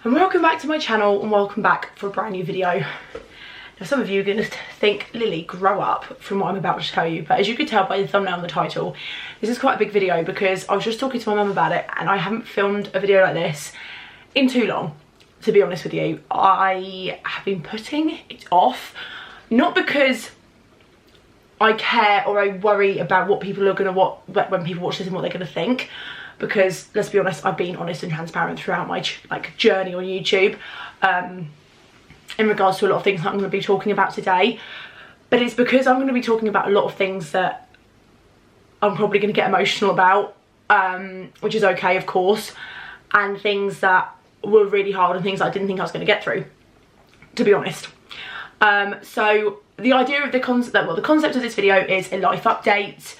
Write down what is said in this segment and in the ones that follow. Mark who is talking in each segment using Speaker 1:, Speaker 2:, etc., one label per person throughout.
Speaker 1: And welcome back to my channel and welcome back for a brand new video. Now some of you are going to think, Lily, grow up, from what I'm about to tell you, but as you could tell by the thumbnail and the title, this is quite a big video because I was just talking to my mum about it and I haven't filmed a video like this in too long, to be honest with you. I have been putting it off, not because I care or I worry about what people are going to watch when people watch this and what they're going to think, because let's be honest, I've been honest and transparent throughout my journey on YouTube in regards to a lot of things that I'm going to be talking about today. But it's because I'm going to be talking about a lot of things that I'm probably going to get emotional about, which is okay, of course, and things that were really hard and things that I didn't think I was going to get through, to be honest. So the idea of the concept of this video is a life update,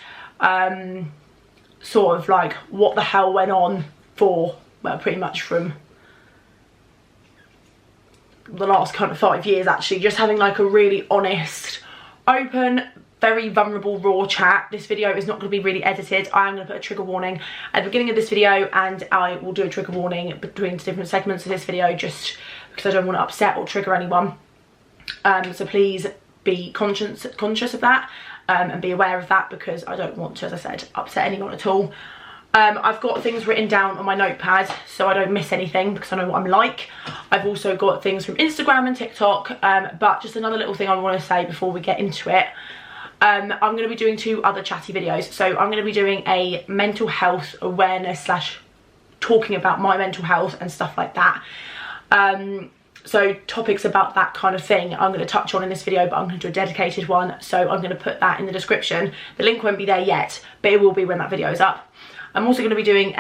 Speaker 1: sort of like what the hell went on for, well, pretty much from the last kind of 5 years, actually, just having like a really honest, open, very vulnerable, raw chat. This video is not going to be really edited. I am going to put a trigger warning at the beginning of this video, and I will do a trigger warning between different segments of this video just because I don't want to upset or trigger anyone. So please be conscious of that, and be aware of that, because I don't want to, as I said, upset anyone at all. I've got things written down on my notepad so I don't miss anything, because I know what I'm like. I've also got things from Instagram and TikTok, but just another little thing I want to say before we get into it. I'm going to be doing 2 other chatty videos. So I'm going to be doing a mental health awareness / talking about my mental health and stuff like that. So topics about that kind of thing I'm going to touch on in this video, but I'm going to do a dedicated one, so I'm going to put that in the description. The link won't be there yet, but it will be when that video is up. I'm also going to be doing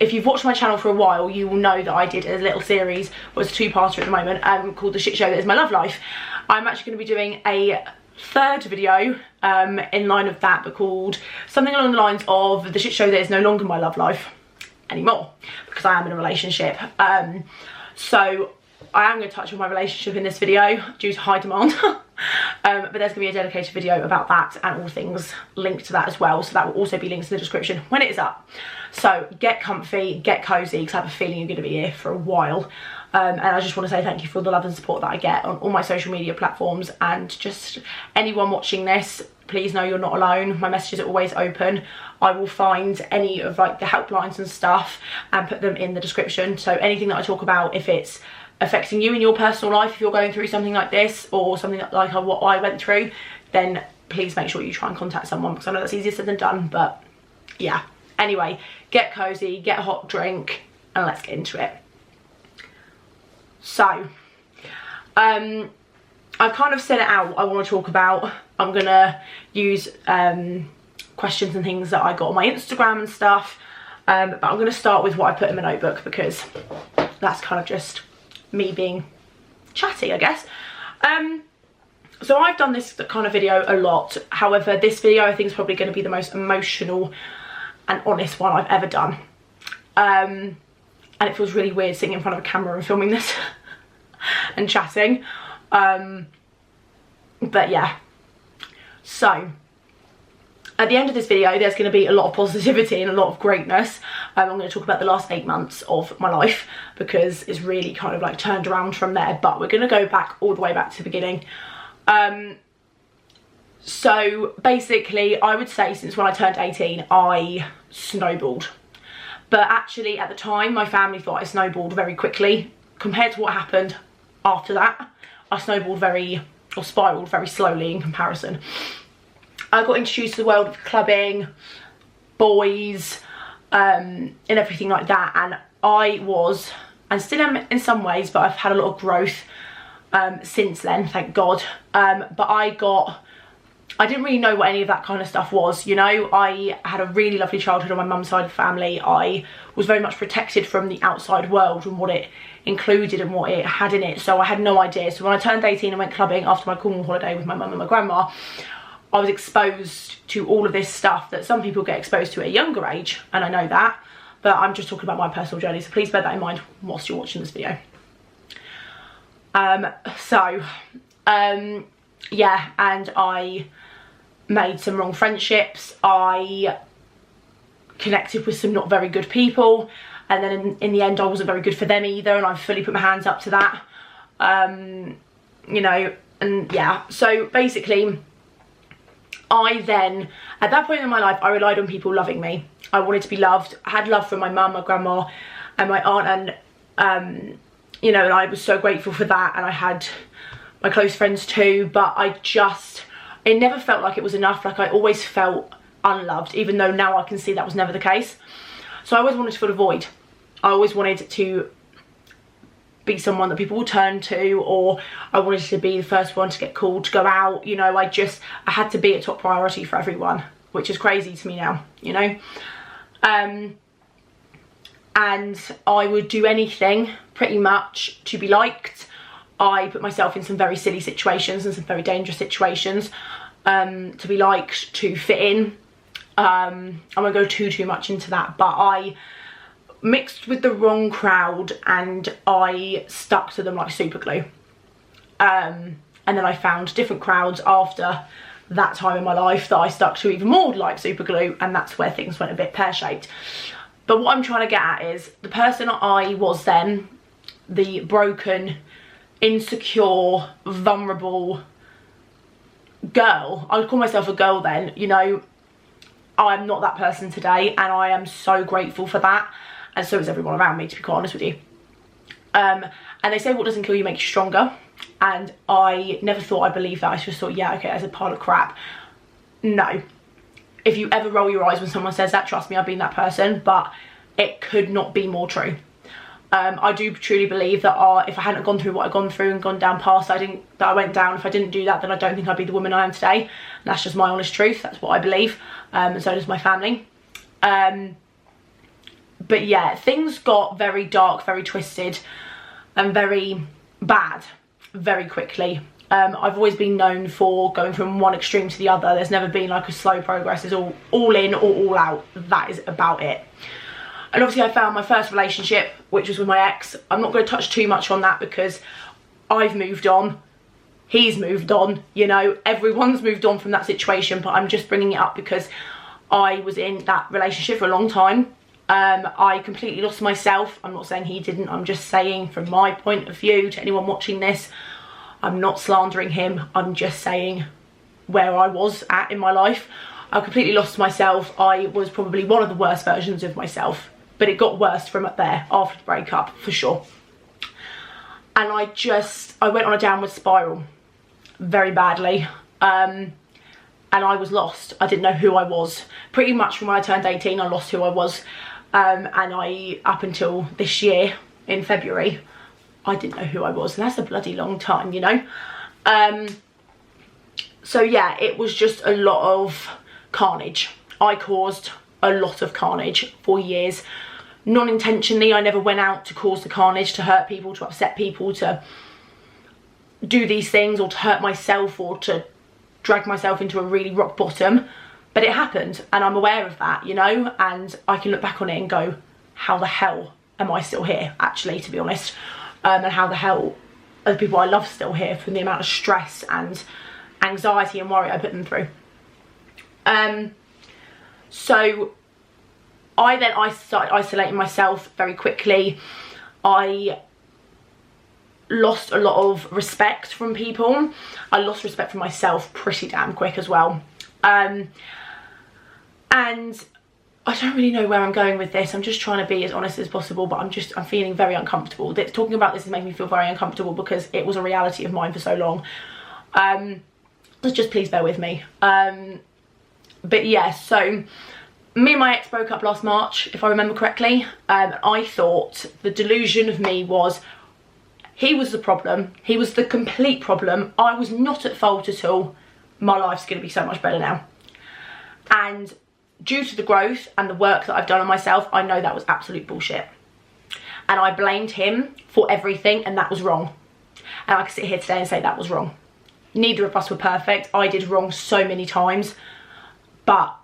Speaker 1: if you've watched my channel for a while, you will know that I did a little series, was a 2-parter at the moment, called The Shit Show That Is My Love Life. I'm actually going to be doing a 3rd video in line of that, but called something along the lines of The Shit Show That Is No Longer My Love Life Anymore, because I am in a relationship. So I am going to touch on my relationship in this video due to high demand. But there's going to be a dedicated video about that and all things linked to that as well, so that will also be linked in the description when it is up. So get comfy, get cozy, because I have a feeling you're going to be here for a while. And I just want to say thank you for the love and support that I get on all my social media platforms, and just anyone watching this, please know you're not alone. My messages are always open. I will find any of like the helplines and stuff and put them in the description. So anything that I talk about, if it's affecting you in your personal life, if you're going through something like this or something like what I went through, then please make sure you try and contact someone, because I know that's easier said than done. But yeah, anyway, get cozy, get a hot drink, and let's get into it. So I've kind of set it out I want to talk about. I'm gonna use questions and things that I got on my Instagram and stuff, but I'm gonna start with what I put in my notebook, because that's kind of just me being chatty, I guess. So I've done this kind of video a lot. However, this video I think is probably going to be the most emotional and honest one I've ever done. And it feels really weird sitting in front of a camera and filming this and chatting. But yeah. So at the end of this video, there's going to be a lot of positivity and a lot of greatness. I'm going to talk about the last 8 months of my life, because it's really kind of like turned around from there. But we're going to go back all the way back to the beginning. So basically, I would say since when I turned 18, I snowballed. But actually, at the time, my family thought I snowballed very quickly. Compared to what happened after that, I spiraled very slowly in comparison. I got introduced to the world of clubbing, boys, and everything like that, and I was, and still am in some ways, but I've had a lot of growth since then, thank God. But I didn't really know what any of that kind of stuff was, you know. I had a really lovely childhood on my mum's side of the family. I was very much protected from the outside world and what it included and what it had in it, so I had no idea. So when I turned 18 and went clubbing after my Cornwall holiday with my mum and my grandma, I was exposed to all of this stuff that some people get exposed to at a younger age, and I know that, but I'm just talking about my personal journey, so please bear that in mind whilst you're watching this video. Yeah, and I made some wrong friendships. I connected with some not very good people, and then in the end I wasn't very good for them either, and I fully put my hands up to that. You know, and yeah, so basically I then, at that point in my life, I relied on people loving me. I wanted to be loved. I had love from my mum, my grandma and my aunt, and you know, and I was so grateful for that, and I had my close friends too, but it never felt like it was enough. Like, I always felt unloved, even though now I can see that was never the case. So I always wanted to fill a void. I always wanted to be someone that people would turn to, or I wanted to be the first one to get called to go out, you know. I had to be a top priority for everyone, which is crazy to me now, you know. And I would do anything pretty much to be liked. I put myself in some very silly situations and some very dangerous situations to be liked, to fit in. I won't go too much into that, but I mixed with the wrong crowd and I stuck to them like super glue. And then I found different crowds after that time in my life that I stuck to even more like super glue, and that's where things went a bit pear-shaped. But what I'm trying to get at is, the person I was then, the broken, insecure, vulnerable girl, I would call myself a girl then, you know, I'm not that person today, and I am so grateful for that, and so is everyone around me, to be quite honest with you. And they say what doesn't kill you makes you stronger, and I never thought I believed that. I just thought, yeah, okay, that's a pile of crap. No. If you ever roll your eyes when someone says that, trust me, I've been that person, but it could not be more true. I do truly believe that if I hadn't gone through what I've gone through and gone down past that I went down, if I didn't do that, then I don't think I'd be the woman I am today. And that's just my honest truth. That's what I believe. And so does my family. But yeah, things got very dark, very twisted and very bad very quickly. I've always been known for going from one extreme to the other. There's never been like a slow progress. It's all in or all out. That is about it. And obviously I found my first relationship, which was with my ex. I'm not going to touch too much on that because I've moved on. He's moved on, you know, everyone's moved on from that situation, but I'm just bringing it up because I was in that relationship for a long time. I completely lost myself. I'm not saying he didn't. I'm just saying from my point of view to anyone watching this, I'm not slandering him. I'm just saying where I was at in my life. I completely lost myself. I was probably one of the worst versions of myself, but it got worse from up there after the breakup, for sure. And I went on a downward spiral very badly. And I was lost. I didn't know who I was. Pretty much from when I turned 18, I lost who I was. And up until this year, in February, I didn't know who I was. And that's a bloody long time, you know. So yeah, it was just a lot of carnage. I caused a lot of carnage for years. Non-intentionally, I never went out to cause the carnage, to hurt people, to upset people, to do these things, or to hurt myself, or to drag myself into a really rock bottom. But it happened, and I'm aware of that, you know, and I can look back on it and go, how the hell am I still here, actually, to be honest? And how the hell are the people I love still here, from the amount of stress and anxiety and worry I put them through. So I then started isolating myself very quickly. I lost a lot of respect from people. I lost respect for myself pretty damn quick as well. And I don't really know where I'm going with this. I'm just trying to be as honest as possible, but I'm feeling very uncomfortable. Talking about this is making me feel very uncomfortable because it was a reality of mine for so long. Just please bear with me. But yeah, so me and my ex broke up last March, if I remember correctly. I thought the delusion of me was he was the problem. He was the complete problem. I was not at fault at all. My life's going to be so much better now. And due to the growth and the work that I've done on myself, I know that was absolute bullshit. And I blamed him for everything, and that was wrong. And I can sit here today and say that was wrong. Neither of us were perfect. I did wrong so many times. But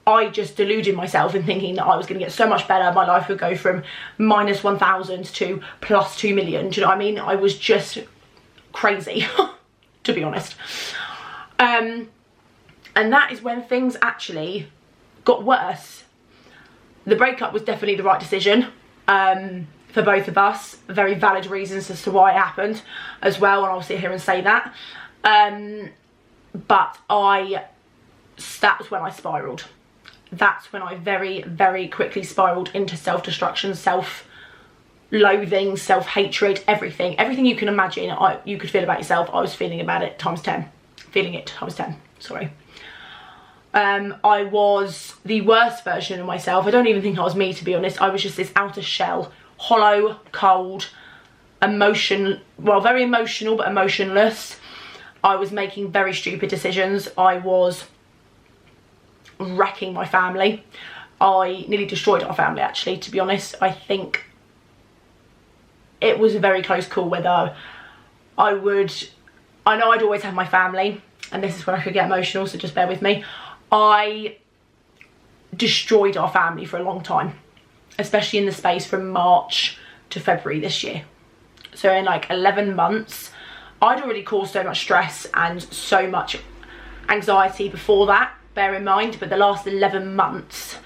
Speaker 1: I just deluded myself in thinking that I was going to get so much better. My life would go from minus 1,000 to plus 2 million. Do you know what I mean? I was just crazy, to be honest. And that is when things actually got worse. the breakup was definitely the right decision for both of us. Very valid reasons as to why it happened as well, and I'll sit here and say that. But that was when I spiralled. That's when I very, very quickly spiralled into self-destruction, self-loathing, self-hatred, everything. Everything you can imagine you could feel about yourself, I was feeling about it times 10. Feeling it times 10, sorry. I was the worst version of myself. I don't even think I was me, to be honest. I was just this outer shell, hollow, cold, very emotional but emotionless. I was making very stupid decisions. I was wrecking my family. I nearly destroyed our family, actually, to be honest. I think it was a very close call whether I know I'd always have my family, and this is where I could get emotional, so just bear with me. I destroyed our family for a long time, especially in the space from March to February this year. So in like 11 months, I'd already caused so much stress and so much anxiety before that, bear in mind, but the last 11 months,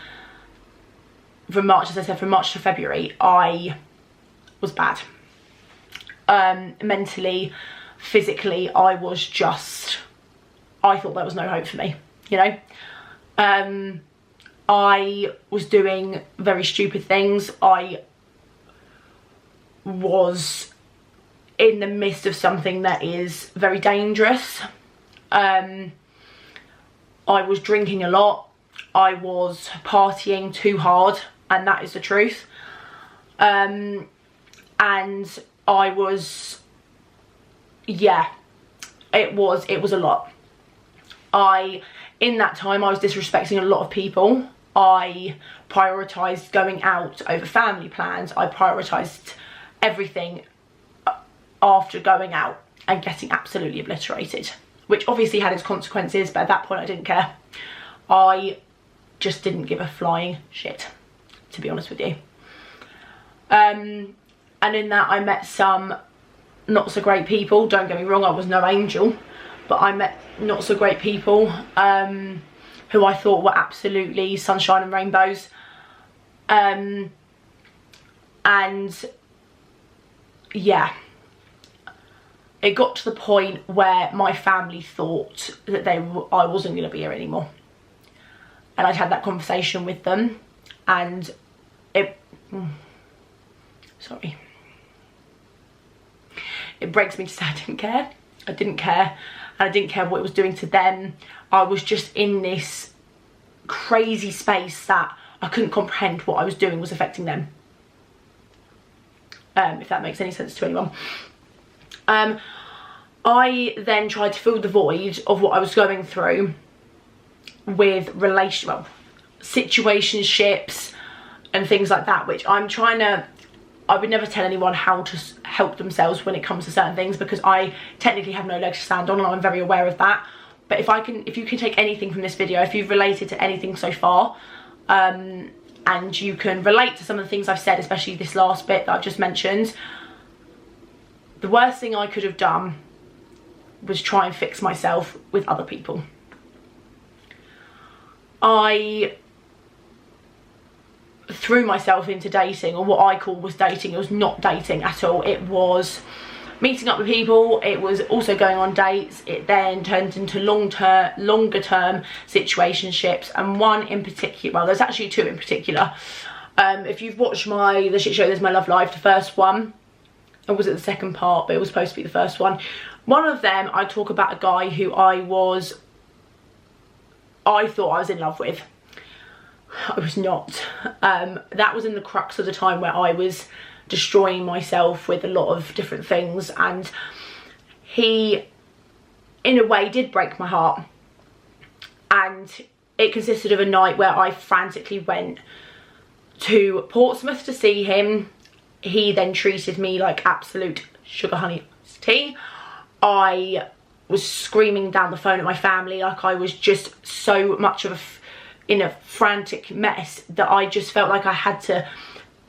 Speaker 1: from March, as I said, from March to February, I was bad. Mentally, physically, I thought there was no hope for me, you know. I was doing very stupid things. I was in the midst of something that is very dangerous. I was drinking a lot. I was partying too hard, and that is the truth. And I was, yeah, it was a lot. In that time, I was disrespecting a lot of people. I prioritised going out over family plans. I prioritised everything after going out and getting absolutely obliterated, which obviously had its consequences, but at that point I didn't care. I just didn't give a flying shit, to be honest with you. And in that I met some not so great people. Don't get me wrong, I was no angel, but I met not so great people who I thought were absolutely sunshine and rainbows. And yeah, it got to the point where my family thought that I wasn't going to be here anymore. And I'd had that conversation with them, and it breaks me to say I didn't care. I didn't care, and I didn't care what it was doing to them. I was just in this crazy space that I couldn't comprehend what I was doing was affecting them. If that makes any sense to anyone. I then tried to fill the void of what I was going through with situationships and things like that, which I would never tell anyone how to help themselves when it comes to certain things, because I technically have no legs to stand on, and I'm very aware of that. But if you can take anything from this video, if you've related to anything so far, and you can relate to some of the things I've said, especially this last bit that I've just mentioned, the worst thing I could have done was try and fix myself with other people. I threw myself into dating, or what I call was dating. It was not dating at all. It was meeting up with people. It was also going on dates. It then turned into longer term situationships, and one in particular, well, there's actually two in particular. If you've watched the shit show There's My Love Life, the first one, or was it the second part, but it was supposed to be the first one. One of them, I talk about a guy who I thought I was in love with. I was not. That was in the crux of the time where I was destroying myself with a lot of different things, and he in a way did break my heart. And it consisted of a night where I frantically went to Portsmouth to see him. He then treated me like absolute sugar honey tea. I was screaming down the phone at my family, like I was just so much of in a frantic mess that I just felt like I had to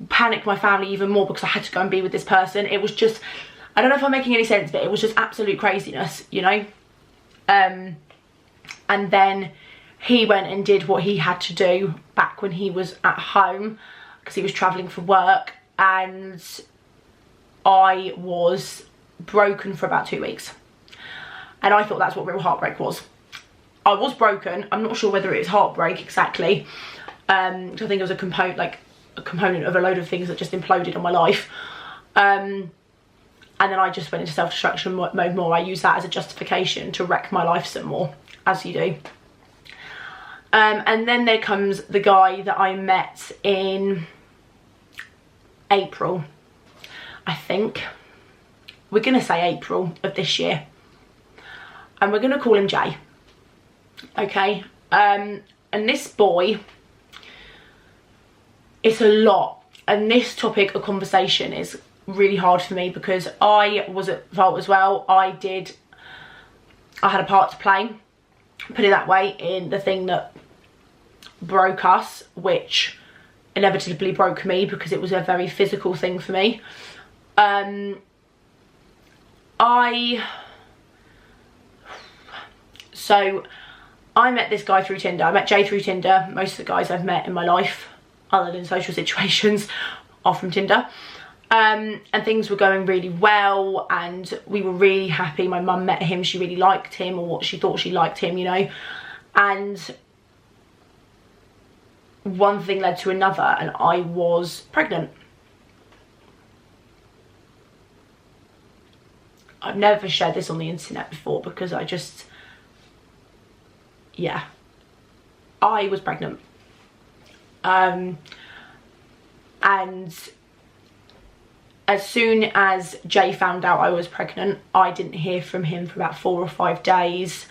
Speaker 1: panic my family even more because I had to go and be with this person. It was just, I don't know if I'm making any sense, but it was just absolute craziness, you know. And then he went and did what he had to do back when he was at home, because he was travelling for work, and I was broken for about 2 weeks. And I thought that's what real heartbreak was. I was broken. I'm not sure whether it was heartbreak exactly. I think it was a component of a load of things that just imploded on my life. And then I just went into self-destruction mode more. I used that as a justification to wreck my life some more, as you do. And then there comes the guy that I met in April, I think. We're going to say April of this year. And we're going to call him Jay. Okay? And this boy, it's a lot. And this topic of conversation is really hard for me because I was at fault as well. I had a part to play, put it that way, in the thing that broke us, which inevitably broke me because it was a very physical thing for me. So I met this guy through Tinder. I met Jay through Tinder. Most of the guys I've met in my life, other than social situations, are from Tinder. And things were going really well and we were really happy. My mum met him, she really liked him, or what she thought she liked him, you know. And one thing led to another and I was pregnant. I've never shared this on the internet before because I just, yeah, I was pregnant. And as soon as Jay found out I was pregnant, I didn't hear from him for about 4 or 5 days.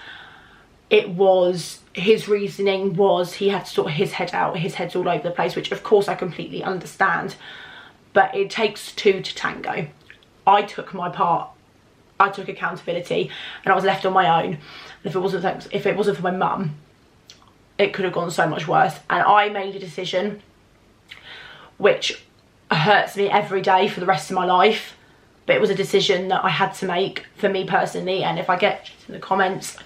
Speaker 1: His reasoning was he had to sort his head out. His head's all over the place, which of course I completely understand. But it takes two to tango. I took my part. I took accountability and I was left on my own. And if it wasn't for my mum, it could have gone so much worse. And I made a decision which hurts me every day for the rest of my life, but it was a decision that I had to make for me personally. And if I get shit in the comments,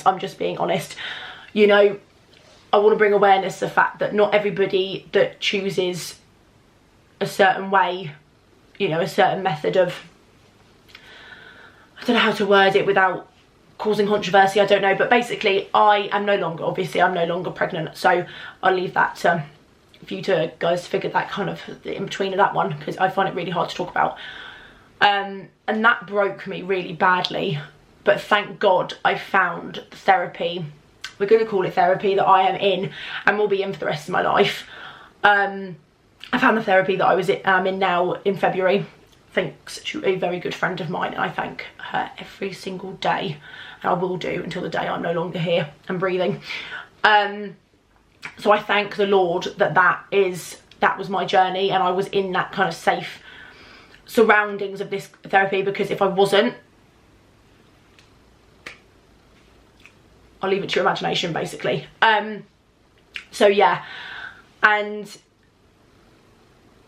Speaker 1: I'm just being honest. You know, I want to bring awareness to the fact that not everybody that chooses a certain way, you know, a certain method of, I don't know how to word it without causing controversy, I don't know, but basically I'm no longer pregnant, so I'll leave that for you to guys figure that kind of in between of that one, because I find it really hard to talk about. And that broke me really badly, but thank God I found therapy. We're going to call it therapy, that I am in and will be in for the rest of my life. I found the therapy that I'm in now in February, thanks to a very good friend of mine, and I thank her every single day, and I will do until the day I'm no longer here and breathing. So I thank the Lord that was my journey, and I was in that kind of safe surroundings of this therapy, because if I wasn't, I'll leave it to your imagination basically. So yeah, and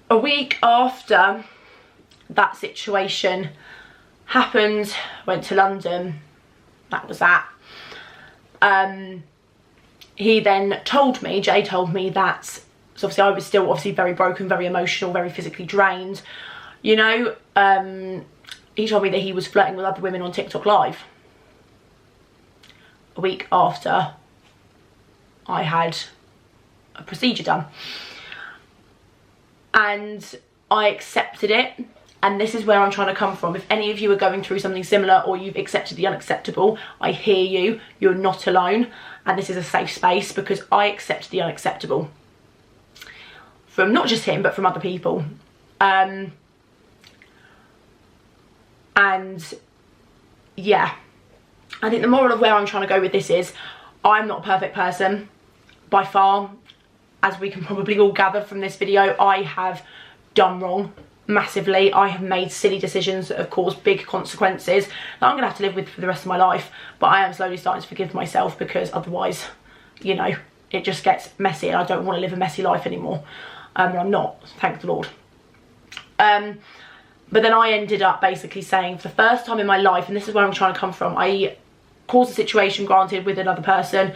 Speaker 1: a week after that situation happened, went to London, that was that. He then told me, Jay told me that, so obviously I was still very broken, very emotional, very physically drained, you know. He told me that he was flirting with other women on TikTok Live. A week after I had a procedure done. And I accepted it. And this is where I'm trying to come from. If any of you are going through something similar, or you've accepted the unacceptable, I hear you. You're not alone. And this is a safe space, because I accept the unacceptable. From not just him, but from other people. And yeah, I think the moral of where I'm trying to go with this is, I'm not a perfect person by far. As we can probably all gather from this video, I have done wrong massively. I have made silly decisions that have caused big consequences that I'm gonna have to live with for the rest of my life, but I am slowly starting to forgive myself, because otherwise, you know, it just gets messy, and I don't want to live a messy life anymore. And I'm not, thank the Lord. But then I ended up basically saying, for the first time in my life, and this is where I'm trying to come from, I caused a situation, granted, with another person,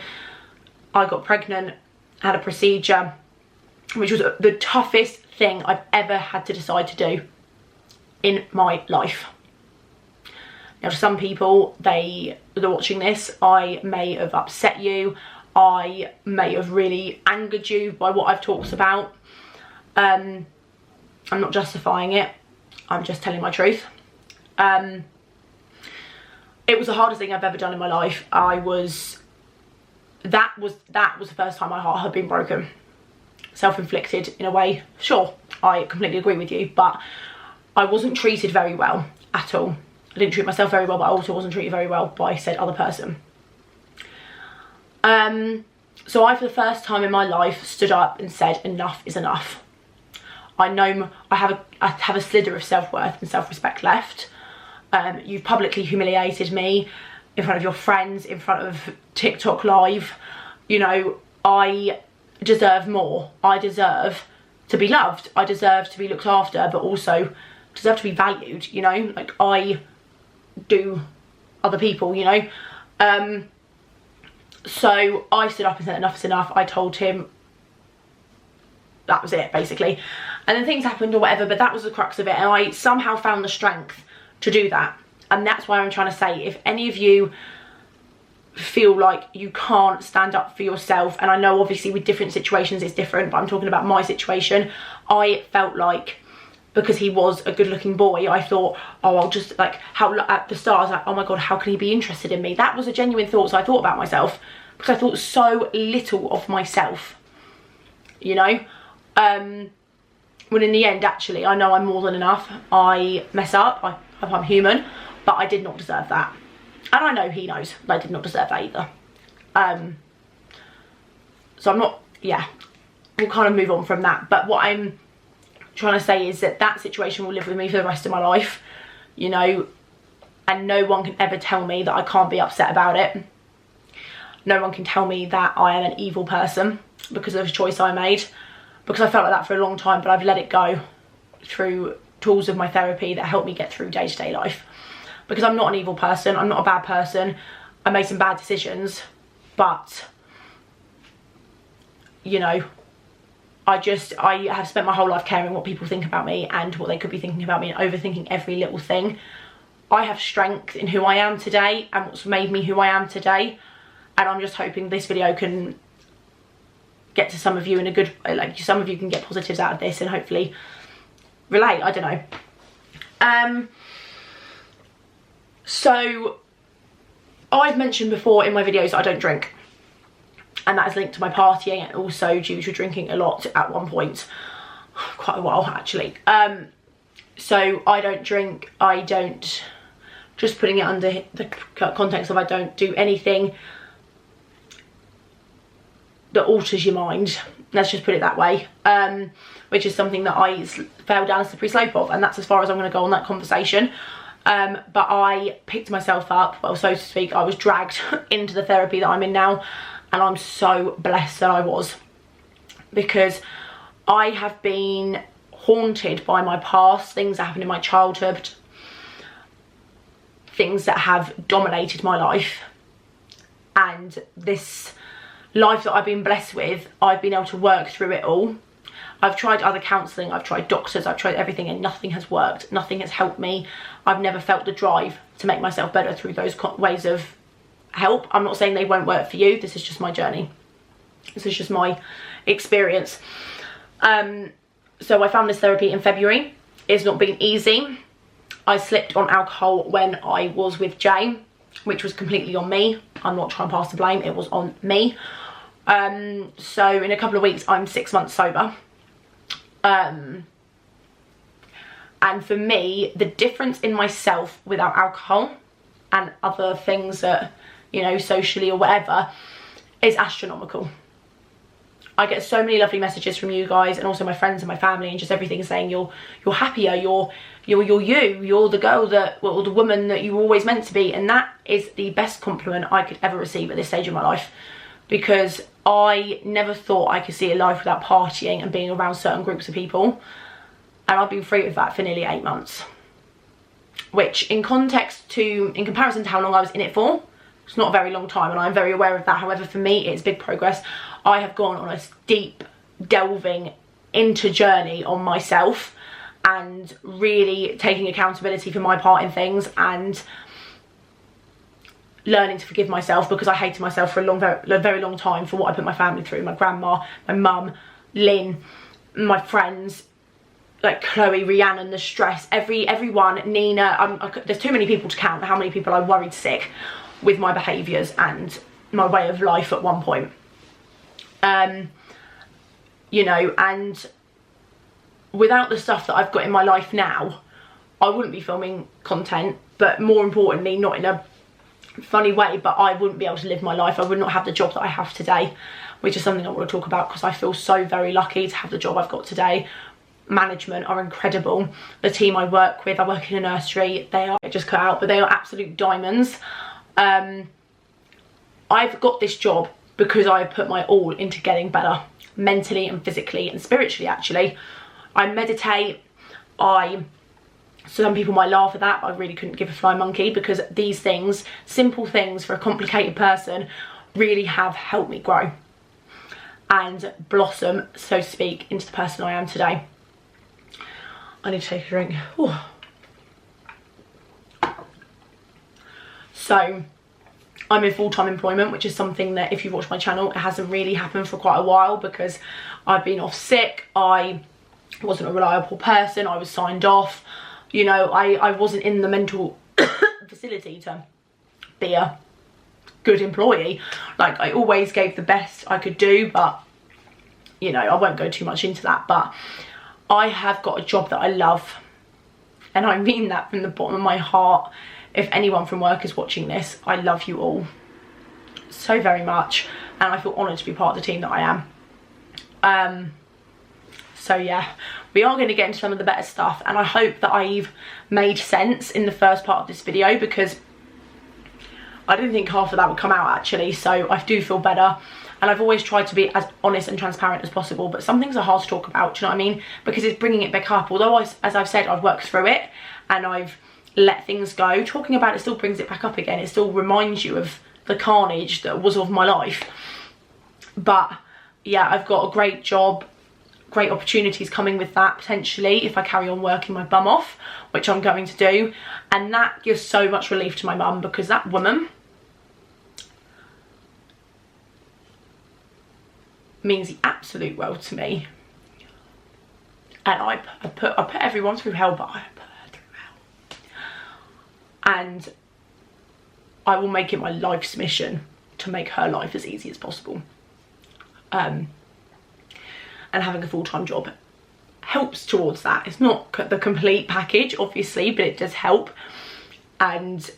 Speaker 1: I got pregnant, had a procedure, which was the toughest thing I've ever had to decide to do in my life. Now, to some people, they're watching this, I may have upset you, I may have really angered you by what I've talked about. I'm not justifying it, I'm just telling my truth. It was the hardest thing I've ever done in my life. That was the first time my heart had been broken. Self-inflicted in a way, sure, I completely agree with you, but I wasn't treated very well at all. I didn't treat myself very well, but I also wasn't treated very well by said other person. So I, for the first time in my life, stood up and said enough is enough. I know I have a slither of self-worth and self-respect left. You've publicly humiliated me in front of your friends, in front of TikTok live. You know, I deserve more. I deserve to be loved. I deserve to be looked after, but also deserve to be valued, you know, like I do other people, you know. So I stood up and said enough is enough. I told him that was it, basically. And then things happened or whatever, but that was the crux of it. And I somehow found the strength to do that. And that's why I'm trying to say, if any of you feel like you can't stand up for yourself, and I know obviously with different situations it's different, but I'm talking about my situation, I felt like, because he was a good looking boy, I thought, oh, I'll just like, how at the start I was like, oh my god, how can he be interested in me? That was a genuine thought I thought about myself, because I thought so little of myself, you know. When in the end, actually, I know I'm more than enough. I mess up, I'm human, but I did not deserve that. And I know he knows that I did not deserve that either. So I'm not, yeah, we'll kind of move on from that. But what I'm trying to say is that that situation will live with me for the rest of my life, you know, and no one can ever tell me that I can't be upset about it. No one can tell me that I am an evil person because of a choice I made, because I felt like that for a long time, but I've let it go through tools of my therapy that help me get through day-to-day life. Because I'm not an evil person, I'm not a bad person, I made some bad decisions, but, you know, I have spent my whole life caring what people think about me and what they could be thinking about me and overthinking every little thing. I have strength in who I am today and what's made me who I am today, and I'm just hoping this video can get to some of you in a good, like some of you can get positives out of this and hopefully relate, I don't know. So I've mentioned before in my videos that I don't drink, and that is linked to my partying and also due to drinking a lot at one point, quite a while actually. So I don't drink, I don't, just putting it under the context of I don't do anything that alters your mind, let's just put it that way, which is something that I fell down a slippery slope of, and that's as far as I'm going to go on that conversation. But I picked myself up, well, so to speak, I was dragged into the therapy that I'm in now, and I'm so blessed that I was, because I have been haunted by my past, things that happened in my childhood, things that have dominated my life, and this life that I've been blessed with, I've been able to work through it all. I've tried other counselling, I've tried doctors, I've tried everything, and nothing has worked, nothing has helped me. I've never felt the drive to make myself better through those ways of help. I'm not saying they won't work for you, this is just my journey, this is just my experience. So I found this therapy in February. It's not been easy. I slipped on alcohol when I was with Jay, which was completely on me. I'm not trying to pass the blame, it was on me. So in a couple of weeks I'm 6 months sober. And for me, the difference in myself without alcohol and other things that, you know, socially or whatever, is astronomical. I get so many lovely messages from you guys and also my friends and my family and just everything saying you're happier, you're the girl that, or the woman that you were always meant to be, and that is the best compliment I could ever receive at this stage of my life, because I never thought I could see a life without partying and being around certain groups of people, and I've been free of that for nearly 8 months, which in comparison to how long I was in it for, It's not a very long time, and I'm very aware of that. However, for me, it's big progress. I have gone on a deep delving into journey on myself and really taking accountability for my part in things and learning to forgive myself, because I hated myself for a very long time for what I put my family through. My grandma, my mum, Lynn, my friends, like Chloe, Rhiannon, the stress, everyone, Nina. There's too many people to count how many people I worried sick with my behaviours and my way of life at one point. You know, and without the stuff that I've got in my life now, I wouldn't be filming content, but more importantly, not in a funny way, but I wouldn't be able to live my life. I would not have the job that I have today, which is something I want to talk about, because I feel so very lucky to have the job I've got today. Management are incredible. The team I work with, I work in a nursery, they are just cut out, but they are absolute diamonds. I've got this job because I put my all into getting better, mentally and physically and spiritually. Actually, I meditate. Some people might laugh at that, but I really couldn't give a flying monkey, because these things, simple things for a complicated person, really have helped me grow and blossom, so to speak, into the person I am today. I need to take a drink. Ooh. So I'm in full-time employment, which is something that, if you've watched my channel, it hasn't really happened for quite a while, because I've been off sick. I wasn't a reliable person. I was signed off. You know, I wasn't in the mental facility to be a good employee. Like, I always gave the best I could do, but, you know, I won't go too much into that. But I have got a job that I love, and I mean that from the bottom of my heart. If anyone from work is watching this, I love you all so very much, and I feel honoured to be part of the team that I am. So yeah, we are going to get into some of the better stuff, and I hope that I've made sense in the first part of this video, because I didn't think half of that would come out actually, so I do feel better. And I've always tried to be as honest and transparent as possible, but some things are hard to talk about, do you know what I mean? Because it's bringing it back up. Although, as I've said, I've worked through it and I've let things go, talking about it still brings it back up again. It still reminds you of the carnage that was of my life. But yeah, I've got a great job, great opportunities coming with that, potentially, if I carry on working my bum off, which I'm going to do. And that gives so much relief to my mum, because that woman means the absolute world to me. And I put everyone through hell, but I put her through hell. And I will make it my life's mission to make her life as easy as possible. And having a full-time job helps towards that. It's not the complete package, obviously, but it does help. And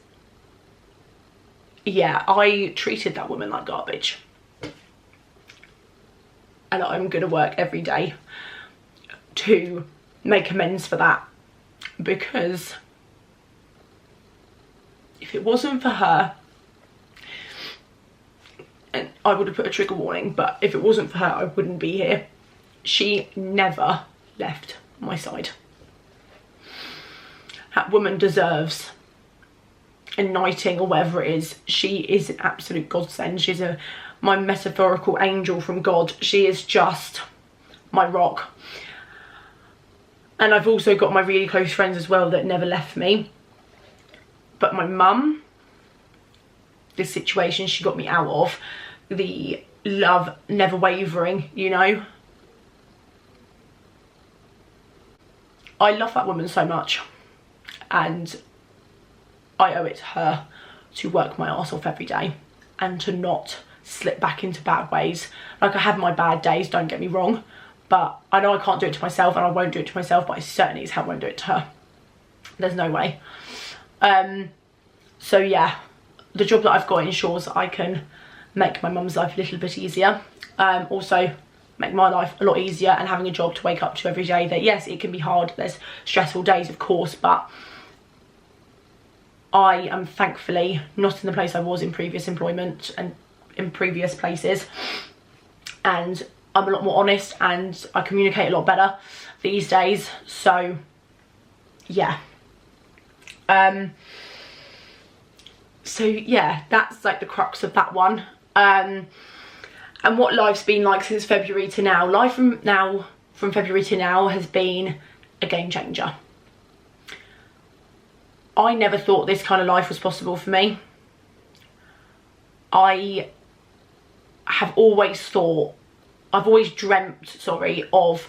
Speaker 1: yeah, I treated that woman like garbage. And I'm going to work every day to make amends for that, because if it wasn't for her, and I would have put a trigger warning, but if it wasn't for her, I wouldn't be here. She never left my side. That woman deserves a knighting or whatever it is. She is an absolute godsend. She's my metaphorical angel from God. She is just my rock. And I've also got my really close friends as well that never left me. But my mum, this situation she got me out of, the love never wavering, you know. I love that woman so much, and I owe it to her to work my arse off every day and to not slip back into bad ways. Like, I have my bad days, don't get me wrong, but I know I can't do it to myself, and I won't do it to myself, but I certainly as hell won't do it to her. There's no way. So yeah, the job that I've got ensures that I can make my mum's life a little bit easier. Also make my life a lot easier, and having a job to wake up to every day that, yes, it can be hard, there's stressful days of course, but I am thankfully not in the place I was in previous employment and in previous places, and I'm a lot more honest and I communicate a lot better these days. So yeah, So yeah, that's like the crux of that one. And what life's been like since February to now. Life from February to now has been a game changer. I never thought this kind of life was possible for me. I have always thought, I've always dreamt, sorry, of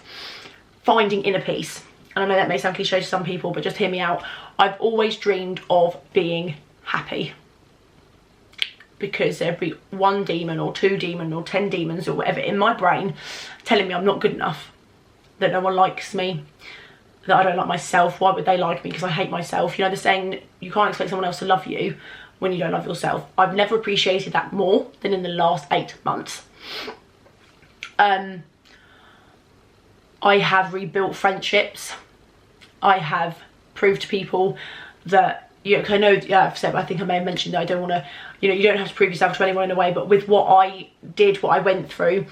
Speaker 1: finding inner peace. And I know that may sound cliche to some people, but just hear me out. I've always dreamed of being happy. Because there'd be one demon or two demons or 10 demons or whatever in my brain telling me I'm not good enough, that no one likes me, that I don't like myself. Why would they like me? Because I hate myself. You know the saying, you can't expect someone else to love you when you don't love yourself. I've never appreciated that more than in the last 8 months. I have rebuilt friendships. I have proved to people that, you know, 'cause I know, yeah, I've said, I think I may have mentioned that I don't want to, you know, you don't have to prove yourself to anyone in a way, but with what I did, what I went through,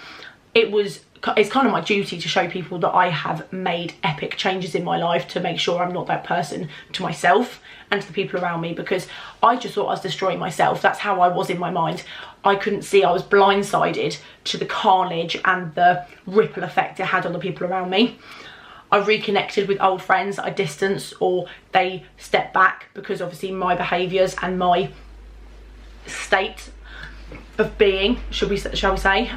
Speaker 1: it's kind of my duty to show people that I have made epic changes in my life to make sure I'm not that person to myself and to the people around me, because I just thought I was destroying myself. That's how I was in my mind. I couldn't see, I was blindsided to the carnage and the ripple effect it had on the people around me. I reconnected with old friends I distanced, or they stepped back because obviously my behaviours and my state of being, shall we say.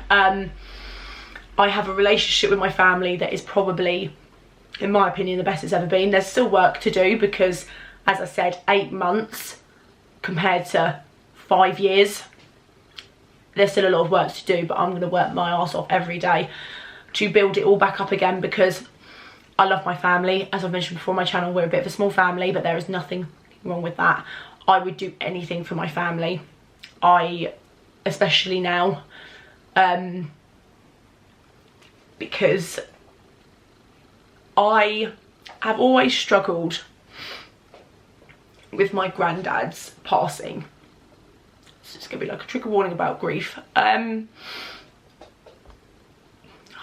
Speaker 1: I have a relationship with my family that is probably, in my opinion, the best it's ever been. There's still work to do because, as I said, 8 months compared to 5 years, there's still a lot of work to do, but I'm going to work my arse off every day to build it all back up again, because I love my family. As I've mentioned before on my channel, we're a bit of a small family, but there is nothing wrong with that. I would do anything for my family. Especially now, because I have always struggled with my granddad's passing. So it's gonna be like a trigger warning about grief. I've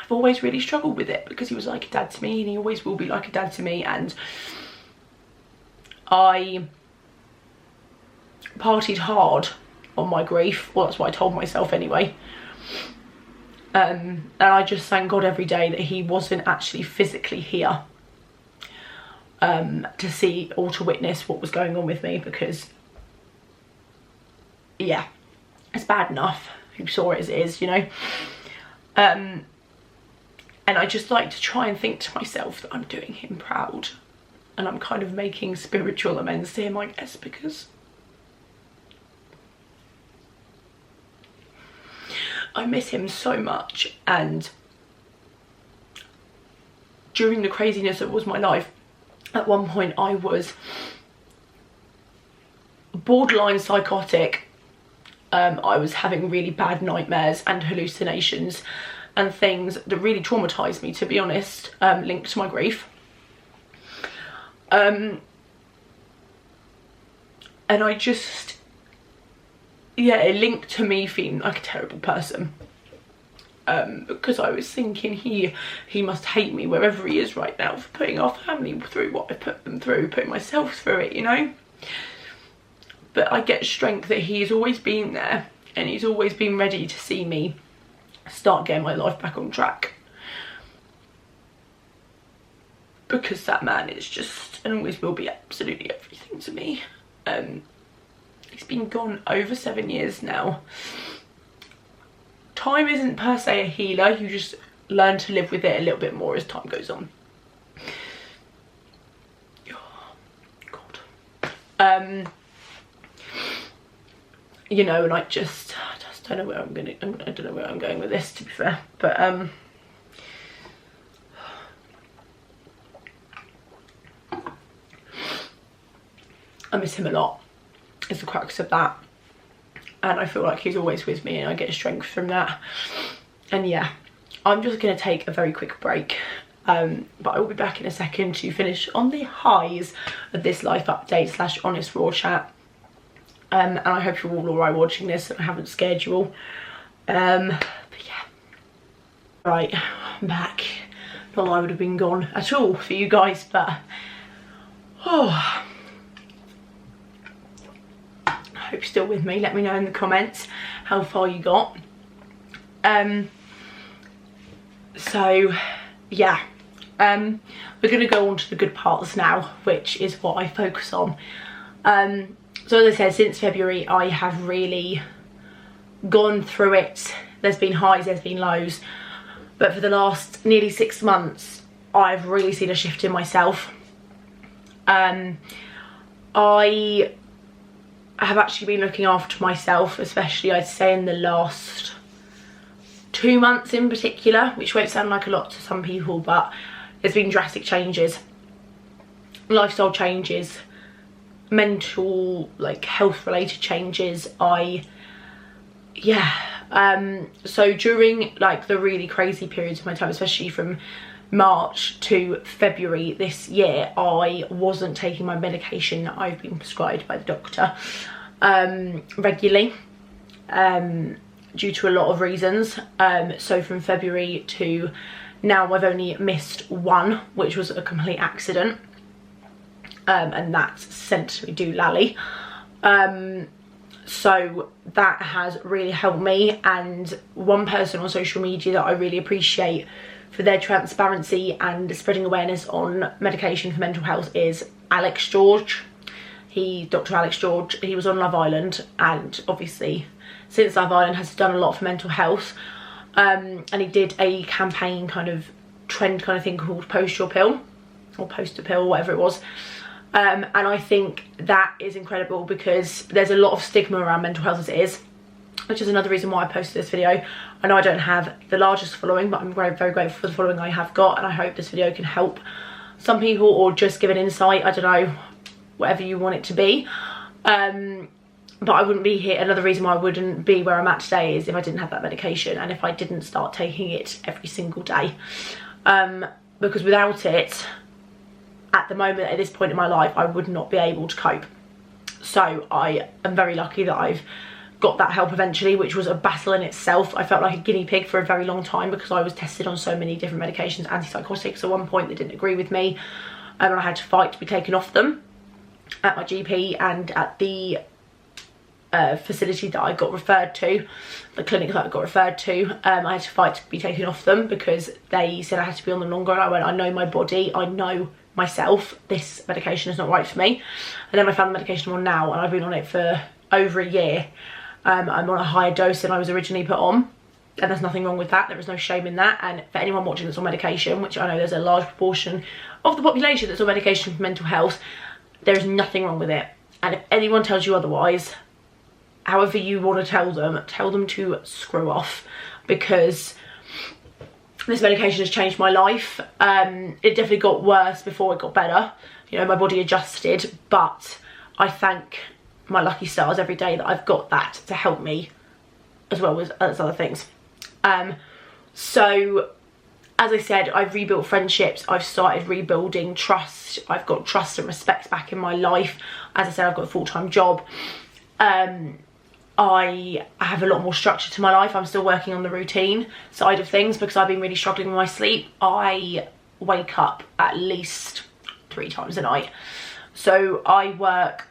Speaker 1: always really struggled with it because he was like a dad to me, and he always will be like a dad to me, and I partied hard on my grief. Well, that's what I told myself anyway. And I just thank God every day that he wasn't actually physically here to see or to witness what was going on with me, because yeah, it's bad enough who saw it as it is, you know. And I just like to try and think to myself that I'm doing him proud, and I'm kind of making spiritual amends to him, I guess, because I miss him so much. And during the craziness that was my life, at one point I was borderline psychotic. I was having really bad nightmares and hallucinations and things that really traumatised me, to be honest, linked to my grief. And I just, yeah, it linked to me feeling like a terrible person, because I was thinking he must hate me wherever he is right now for putting our family through what I put them through, putting myself through it, you know. But I get strength that he's always been there, and he's always been ready to see me start getting my life back on track, because that man is just, and always will be, absolutely everything to me. He's been gone over 7 years now. Time isn't per se a healer, you just learn to live with it a little bit more as time goes on. Oh, God. You know, and I just don't know where I don't know where I'm going with this, to be fair, but I miss him a lot, is the crux of that, and I feel like he's always with me, and I get strength from that. And yeah, I'm just going to take a very quick break, but I will be back in a second to finish on the highs of this life update / honest raw chat. And I hope you're all alright watching this, and I haven't scared you all. But yeah, right, I'm back. Not that I would have been gone at all for you guys, but oh, hope you're still with me. Let me know in the comments how far you got. So yeah, we're gonna go on to the good parts now, which is what I focus on. So as I said, since February I have really gone through it. There's been highs, there's been lows, but for the last nearly 6 months I've really seen a shift in myself. I have actually been looking after myself, especially I'd say in the last 2 months in particular, which won't sound like a lot to some people, but there's been drastic changes, lifestyle changes, mental, like health related changes. So during like the really crazy periods of my time, especially from March to February this year, I wasn't taking my medication that I've been prescribed by the doctor regularly, due to a lot of reasons. So from February to now I've only missed one, which was a complete accident, and that's essentially doolally. So that has really helped me, and one person on social media that I really appreciate for their transparency and spreading awareness on medication for mental health is Alex George. Dr. Alex George, he was on Love Island, and obviously since Love Island has done a lot for mental health, and he did a campaign kind of trend kind of thing called Post Your Pill, or Post a Pill, whatever it was. And I think that is incredible because there's a lot of stigma around mental health as it is, which is another reason why I posted this video. I know I don't have the largest following, but I'm very, very grateful for the following I have got, and I hope this video can help some people or just give an insight, I don't know, whatever you want it to be. But I wouldn't be here. Another reason why I wouldn't be where I'm at today is if I didn't have that medication and if I didn't start taking it every single day. Because without it, at the moment, at this point in my life, I would not be able to cope. So I am very lucky that I've got that help eventually, which was a battle in itself. I felt like a guinea pig for a very long time because I was tested on so many different medications, antipsychotics at one point, they didn't agree with me, and I had to fight to be taken off them at my GP and at the facility that I got referred to, the clinic that I got referred to. I had to fight to be taken off them because they said I had to be on them longer, and I went, I know my body, I know myself, this medication is not right for me. And then I found the medication I'm on now, and I've been on it for over a year. I'm on a higher dose than I was originally put on, and there's nothing wrong with that. There is no shame in that. And for anyone watching that's on medication, which I know there's a large proportion of the population that's on medication for mental health, there is nothing wrong with it. And if anyone tells you otherwise, however you want to tell them to screw off, because this medication has changed my life. It definitely got worse before it got better. You know, my body adjusted, but I thank my lucky stars every day that I've got that to help me, as well as other things. So as I said, I've rebuilt friendships, I've started rebuilding trust, I've got trust and respect back in my life. As I said, I've got a full-time job. I have a lot more structure to my life. I'm still working on the routine side of things because I've been really struggling with my sleep. I wake up at least 3 times a night. So I work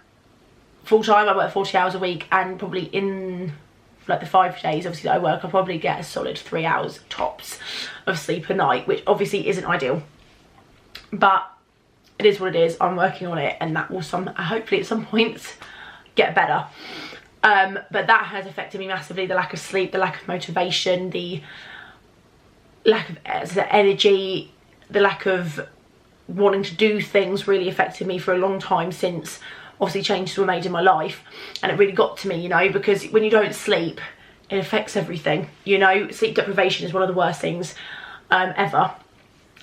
Speaker 1: full-time, I work 40 hours a week, and probably in like the 5 days obviously that I work, I'll probably get a solid 3 hours tops of sleep a night, which obviously isn't ideal, but it is what it is. I'm working on it, and that will hopefully at some point get better. But that has affected me massively. The lack of sleep, the lack of motivation, the lack of energy, the lack of wanting to do things really affected me for a long time since obviously changes were made in my life. And it really got to me, you know, because when you don't sleep, it affects everything, you know. Sleep deprivation is one of the worst things ever.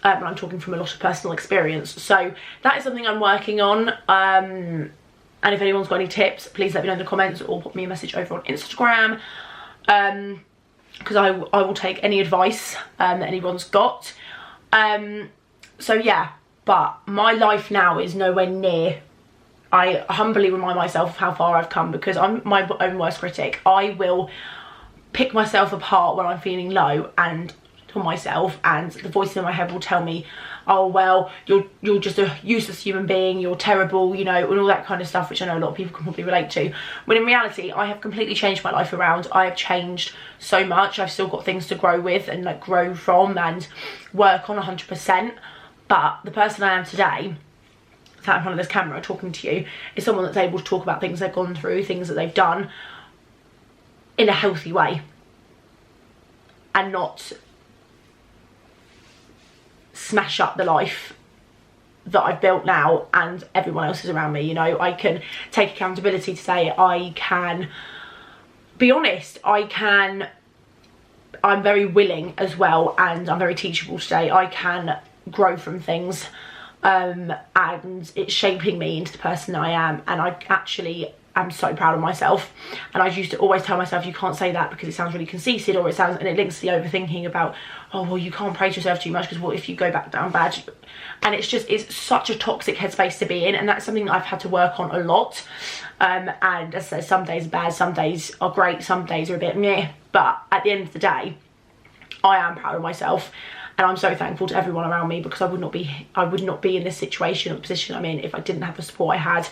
Speaker 1: And I'm talking from a lot of personal experience. So that is something I'm working on. And if anyone's got any tips, please let me know in the comments or put me a message over on Instagram. Because I will take any advice that anyone's got. So yeah, but my life now is nowhere near. I humbly remind myself of how far I've come because I'm my own worst critic. I will pick myself apart when I'm feeling low and on myself, and the voice in my head will tell me, oh well, you're just a useless human being, you're terrible, you know, and all that kind of stuff, which I know a lot of people can probably relate to. When in reality, I have completely changed my life around. I have changed so much. I've still got things to grow with and like grow from and work on 100%. But the person I am today, sat in front of this camera talking to you, is someone that's able to talk about things they've gone through, things that they've done in a healthy way, and not smash up the life that I've built now and everyone else is around me. You know, I can take accountability to say I can be honest, I'm very willing as well, and I'm very teachable today. I can grow from things, and it's shaping me into the person that I am, and I actually am so proud of myself. And I used to always tell myself, you can't say that because it sounds really conceited, or and it links to the overthinking about, oh well, you can't praise yourself too much because what if you go back down bad? And it's such a toxic headspace to be in, and that's something that I've had to work on a lot. And as I said, some days are bad, some days are great, some days are a bit meh, but at the end of the day, I am proud of myself, and I'm so thankful to everyone around me, because I would not be in this situation or position I'm in if I didn't have the support I had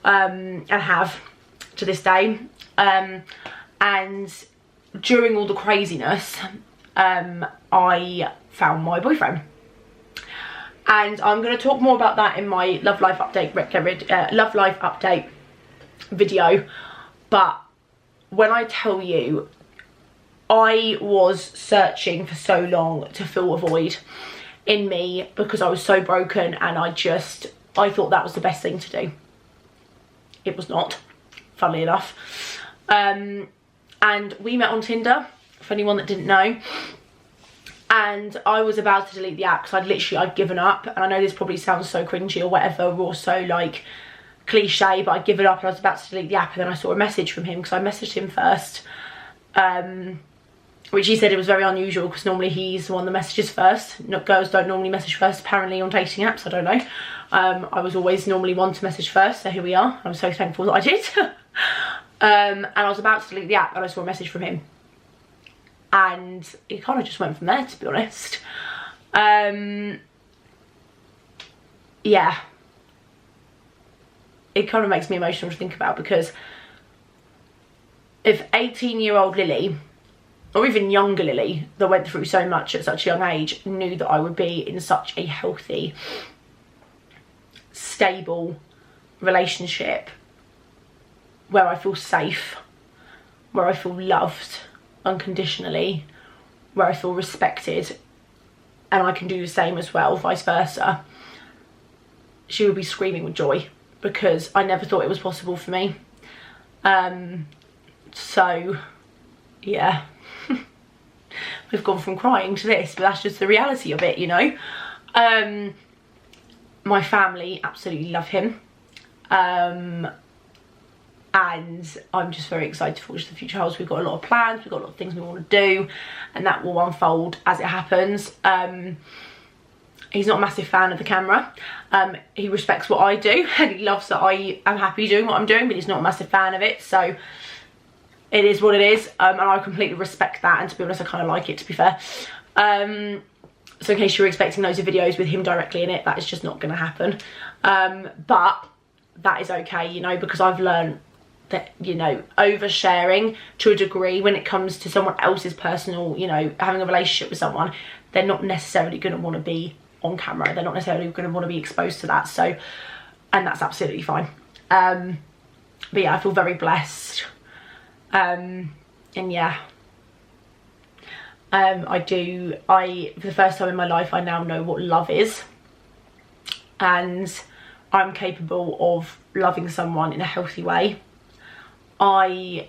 Speaker 1: and have to this day. And during all the craziness, I found my boyfriend, and I'm going to talk more about that in my love life update video. But when I tell you, I was searching for so long to fill a void in me, because I was so broken, and I thought that was the best thing to do. It was not, funnily enough. And we met on Tinder, for anyone that didn't know. And I was about to delete the app because I'd given up. And I know this probably sounds so cringy or whatever, or so like cliche, but I'd given up and I was about to delete the app. And then I saw a message from him, because I messaged him first. Which he said it was very unusual, because normally he's the one that messages first. Girls don't normally message first, apparently, on dating apps. I don't know. I was always normally one to message first, so here we are. I'm so thankful that I did. And I was about to delete the app, and I saw a message from him. And it kind of just went from there, to be honest. Yeah. It kind of makes me emotional to think about, because if 18-year-old Lily, or even younger Lily, that went through so much at such a young age, knew that I would be in such a healthy, stable relationship where I feel safe, where I feel loved unconditionally, where I feel respected, and I can do the same as well, vice versa, she would be screaming with joy, because I never thought it was possible for me. So yeah. We've gone from crying to this, but that's just the reality of it, you know. My family absolutely love him, and I'm just very excited for what the future holds. We've got a lot of plans, we've got a lot of things we want to do, and that will unfold as it happens. He's not a massive fan of the camera. He respects what I do, and he loves that I am happy doing what I'm doing, but he's not a massive fan of it, so it is what it is, and I completely respect that, and to be honest, I kind of like it, to be fair. So in case you were expecting loads of videos with him directly in it, that is just not going to happen. But that is okay, you know, because I've learned that, you know, oversharing to a degree when it comes to someone else's personal, you know, having a relationship with someone, they're not necessarily going to want to be on camera. They're not necessarily going to want to be exposed to that. So, and that's absolutely fine. But yeah, I feel very blessed. And yeah, for the first time in my life, I now know what love is, and I'm capable of loving someone in a healthy way. I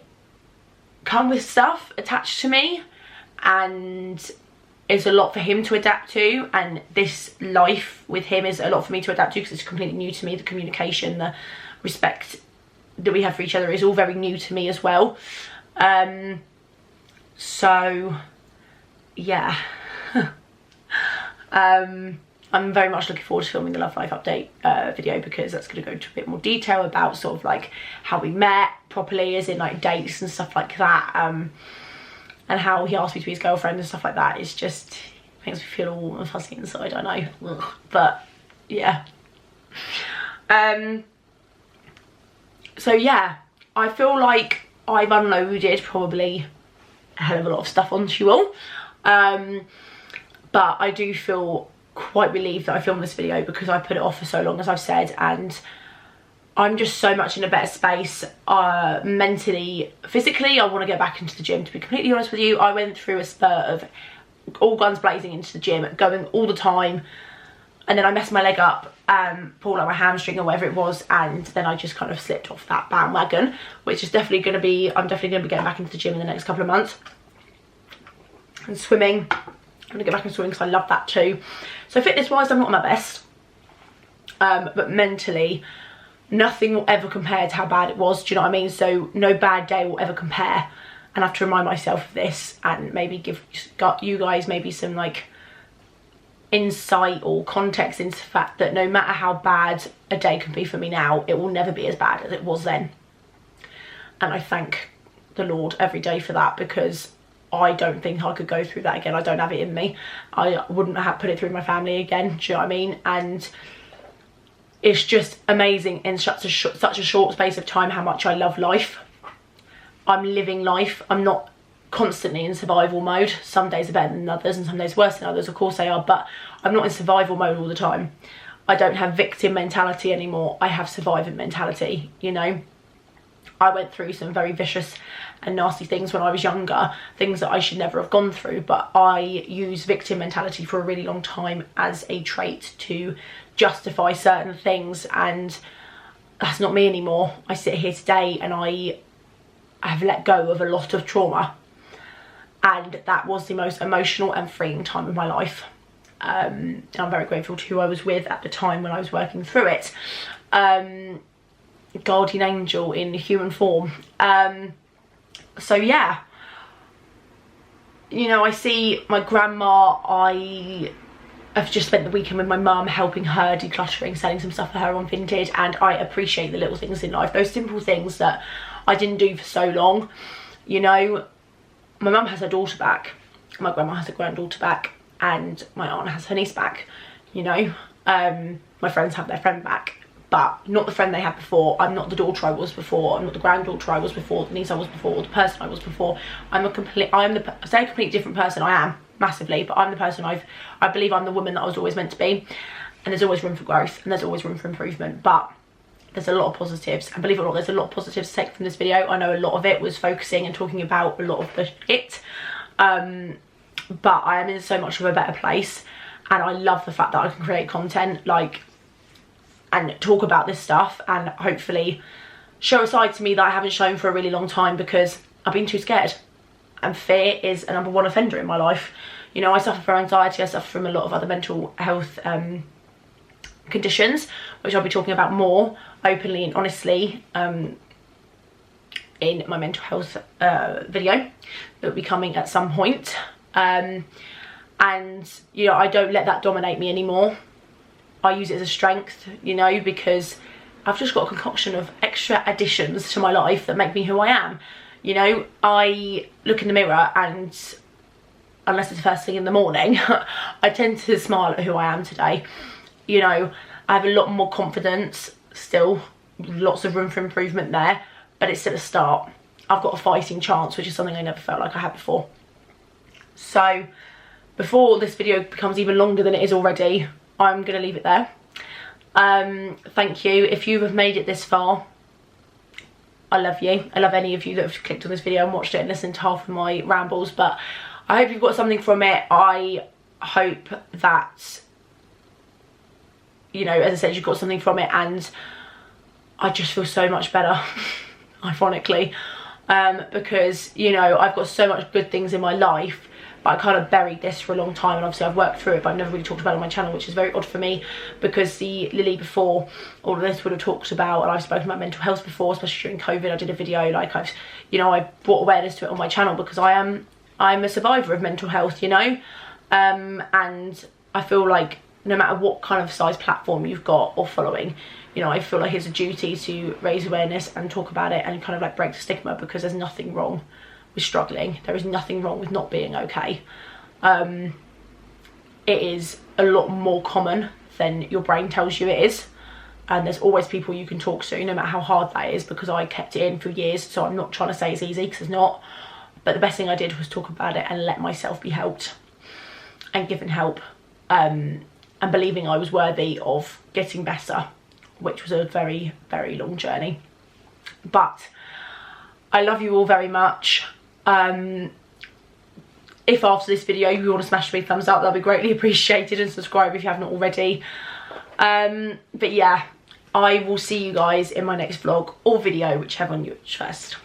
Speaker 1: come with stuff attached to me, and it's a lot for him to adapt to, and this life with him is a lot for me to adapt to, because it's completely new to me. The communication, the respect that we have for each other is all very new to me as well. So yeah. I'm very much looking forward to filming the Love Life update video, because that's going to go into a bit more detail about sort of like how we met properly, as in like dates and stuff like that, and how he asked me to be his girlfriend and stuff like that, it's just makes me feel all warm and fuzzy inside, I know. Ugh. But yeah. So yeah, I feel like I've unloaded probably a hell of a lot of stuff onto you all, but I do feel quite relieved that I filmed this video because I put it off for so long, as I've said, and I'm just so much in a better space mentally, physically. I want to get back into the gym, to be completely honest with you. I went through a spurt of all guns blazing into the gym, going all the time, and then I messed my leg up, pulled out my hamstring or whatever it was, and then I just kind of slipped off that bandwagon, which is definitely going to be, I'm definitely going to be getting back into the gym in the next couple of months. And swimming, I'm going to get back into swimming because I love that too. So fitness wise, I'm not at my best, but mentally nothing will ever compare to how bad it was, do you know what I mean? So no bad day will ever compare, and I have to remind myself of this and maybe give you guys maybe some like insight or context into the fact that no matter how bad a day can be for me now, it will never be as bad as it was then. And I thank the Lord every day for that, because I don't think I could go through that again. I don't have it in me. I wouldn't have put it through my family again, do you know what I mean? And it's just amazing in such a short space of time how much I love life. I'm living life. I'm not constantly in survival mode. Some days are better than others and some days worse than others, of course they are, but I'm not in survival mode all the time. I don't have victim mentality anymore. I have survivor mentality, you know. I went through some very vicious and nasty things when I was younger, things that I should never have gone through, but I used victim mentality for a really long time as a trait to justify certain things, and that's not me anymore. I sit here today and I have let go of a lot of trauma, and that was the most emotional and freeing time of my life. And I'm very grateful to who I was with at the time when I was working through it. Guardian angel in human form. So yeah, you know, I see my grandma. I have just spent the weekend with my mum, helping her decluttering, selling some stuff for her on Vinted, and I appreciate the little things in life, those simple things that I didn't do for so long. You know, my mum has her daughter back, my grandma has her granddaughter back, and my aunt has her niece back, you know. My friends have their friend back, but not the friend they had before. I'm not the daughter I was before. I'm not the granddaughter I was before, the niece I was before, or the person I was before. I say a completely different person. I am, massively, but I'm the person I believe I'm the woman that I was always meant to be. And there's always room for growth, and there's always room for improvement, but there's a lot of positives, and believe it or not, there's a lot of positives to take from this video. I know a lot of it was focusing and talking about a lot of the shit, but I am in so much of a better place, and I love the fact that I can create content, like, and talk about this stuff, and hopefully show a side to me that I haven't shown for a really long time, because I've been too scared, and fear is a #1 offender in my life. You know, I suffer from anxiety, I suffer from a lot of other mental health conditions, which I'll be talking about more openly and honestly in my mental health video that will be coming at some point. And you know, I don't let that dominate me anymore. I use it as a strength, you know, because I've just got a concoction of extra additions to my life that make me who I am. You know, I look in the mirror, and unless it's the first thing in the morning, I tend to smile at who I am today. You know, I have a lot more confidence still, lots of room for improvement there, but it's still a start. I've got a fighting chance, which is something I never felt like I had before. So before this video becomes even longer than it is already, I'm going to leave it there. Thank you. If you have made it this far, I love you. I love any of you that have clicked on this video and watched it and listened to half of my rambles, but I hope you've got something from it. I hope that, you know, as I said, you've got something from it, and I just feel so much better, ironically, because, you know, I've got so much good things in my life, but I kind of buried this for a long time, and obviously I've worked through it, but I've never really talked about it on my channel, which is very odd for me, because the Lily before all of this would have talked about, and I've spoken about mental health before, especially during COVID. I did a video, like, I've, you know, I brought awareness to it on my channel because I'm a survivor of mental health, you know, and I feel like no matter what kind of size platform you've got or following, you know, I feel like it's a duty to raise awareness and talk about it and kind of like break the stigma, because there's nothing wrong with struggling. There is nothing wrong with not being okay. It is a lot more common than your brain tells you it is, and there's always people you can talk to, no matter how hard that is, because I kept it in for years. So I'm not trying to say it's easy, because it's not, but the best thing I did was talk about it and let myself be helped and given help, and believing I was worthy of getting better, which was a very, very long journey. But I love you all very much. If after this video you want to smash me a thumbs up, that'll be greatly appreciated, and subscribe if you haven't already. But yeah, I will see you guys in my next vlog or video, whichever one you watch first.